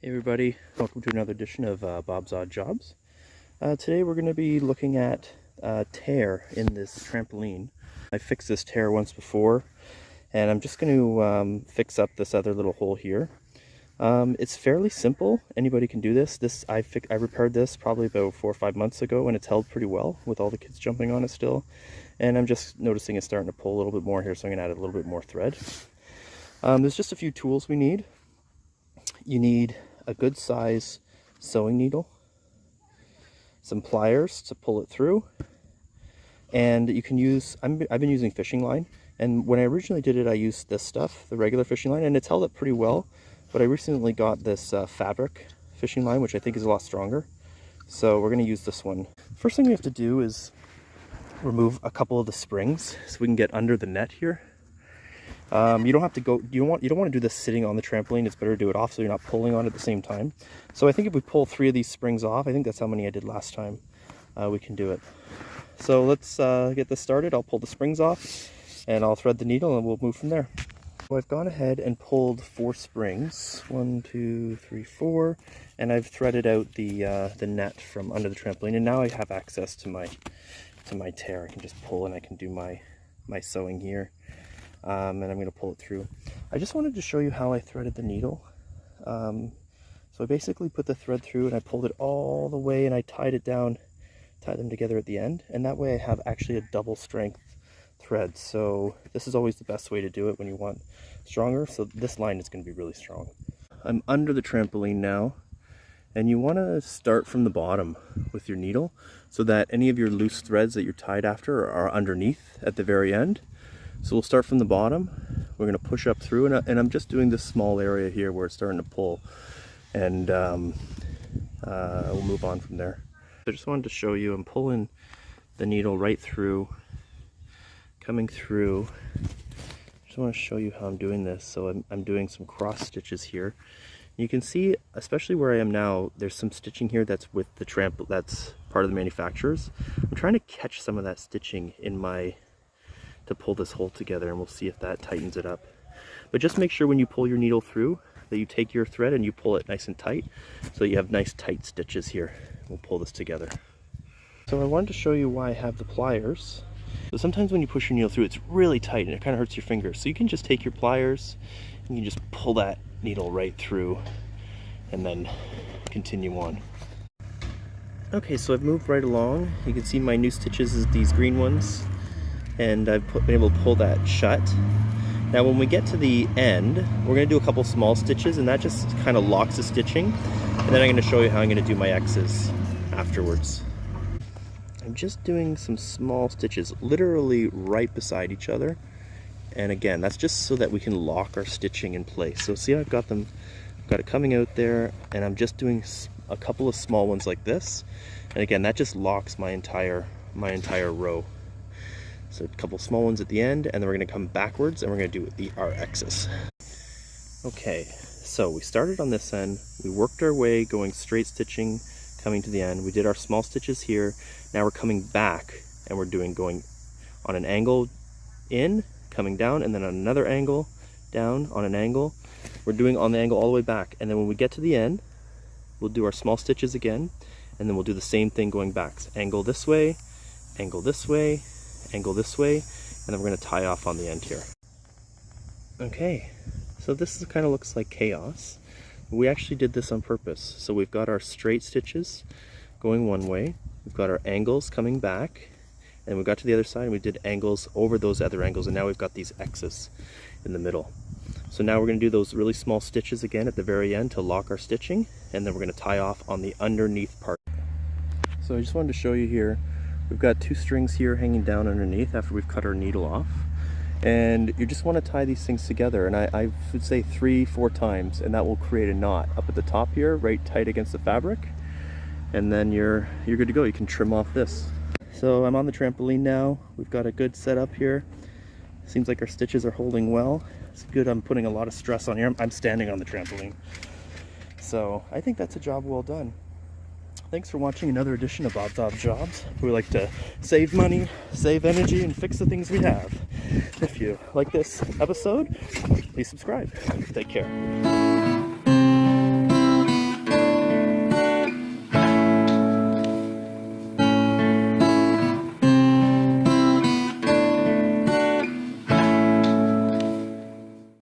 Hey everybody, welcome to another edition of Bob's Odd Jobs. Today we're going to be looking at tear in this trampoline. I fixed this tear once before, and I'm just going to fix up this other little hole here. It's fairly simple. Anybody can do this. I repaired this probably about 4 or 5 months ago, and it's held pretty well with all the kids jumping on it still. And I'm just noticing it's starting to pull a little bit more here, so I'm going to add a little bit more thread. There's just a few tools we need. You need a good size sewing needle, some pliers to pull it through, and you can use, I've been using fishing line, and when I originally did it I used this stuff, the regular fishing line, and it's held up pretty well, but I recently got this fabric fishing line, which I think is a lot stronger, so we're going to use this one. First thing we have to do is remove a couple of the springs so we can get under the net here. You don't have to go, you don't want to do this sitting on the trampoline. It's better to do it off so you're not pulling on it at the same time. So I think if we pull 3 of these springs off, I think that's how many I did last time, we can do it. So let's get this started. I'll pull the springs off and I'll thread the needle and we'll move from there. So I've gone ahead and pulled 4 springs, 1, 2, 3, 4, and I've threaded out the net from under the trampoline, and now I have access to my tear. I can just pull and I can do my sewing here. And I'm going to pull it through. I just wanted to show you how I threaded the needle. So I basically put the thread through and I pulled it all the way and I tied it down, tied them together at the end, and that way I have actually a double strength thread. So this is always the best way to do it when you want stronger. So this line is going to be really strong. I'm under the trampoline now, and you want to start from the bottom with your needle so that any of your loose threads that you're tied after are underneath at the very end. So we'll start from the bottom. We're going to push up through, and I'm just doing this small area here where it's starting to pull, and we'll move on from there. I just wanted to show you, I'm pulling the needle right through, coming through. Just want to show you how I'm doing this. So I'm doing some cross stitches here. You can see, especially where I am now, there's some stitching here that's with the that's part of the manufacturer's. I'm trying to catch some of that stitching in to pull this hole together, and we'll see if that tightens it up. But just make sure when you pull your needle through that you take your thread and you pull it nice and tight so you have nice tight stitches here. We'll pull this together. So I wanted to show you why I have the pliers. So sometimes when you push your needle through, it's really tight and it kind of hurts your fingers. So you can just take your pliers and you just pull that needle right through and then continue on. Okay, so I've moved right along. You can see my new stitches is these green ones, and I've been able to pull that shut. Now when we get to the end, we're going to do a couple small stitches, and that just kind of locks the stitching, and then I'm going to show you how I'm going to do my X's afterwards. I'm just doing some small stitches literally right beside each other, and again, that's just so that we can lock our stitching in place. So see how I've got them, I've got it coming out there, and I'm just doing a couple of small ones like this, and again, that just locks my entire row. So a couple small ones at the end, and then we're going to come backwards and we're going to do our X's. Okay, so we started on this end, we worked our way going straight stitching, coming to the end. We did our small stitches here. Now we're coming back and we're going on an angle in, coming down, and then on another angle down, on an angle. We're doing on the angle all the way back, and then when we get to the end, we'll do our small stitches again, and then we'll do the same thing going back. So angle this way, angle this way, angle this way, and then we're going to tie off on the end here. Okay, so this kind of looks like chaos. We actually did this on purpose. So we've got our straight stitches going one way, we've got our angles coming back, and we got to the other side and we did angles over those other angles, and now we've got these X's in the middle. So now we're going to do those really small stitches again at the very end to lock our stitching, and then we're going to tie off on the underneath part. So I just wanted to show you here, we've got 2 strings here hanging down underneath after we've cut our needle off, and you just want to tie these things together, and I would say 3-4 times, and that will create a knot up at the top here, right tight against the fabric, and then you're good to go. You can trim off this. So I'm on the trampoline now. We've got a good setup here. Seems like our stitches are holding well. It's good. I'm putting a lot of stress on here. I'm standing on the trampoline, so I think that's a job well done. Thanks for watching another edition of Bob's Odd Jobs. We like to save money, save energy, and fix the things we have. If you like this episode, please subscribe. Take care.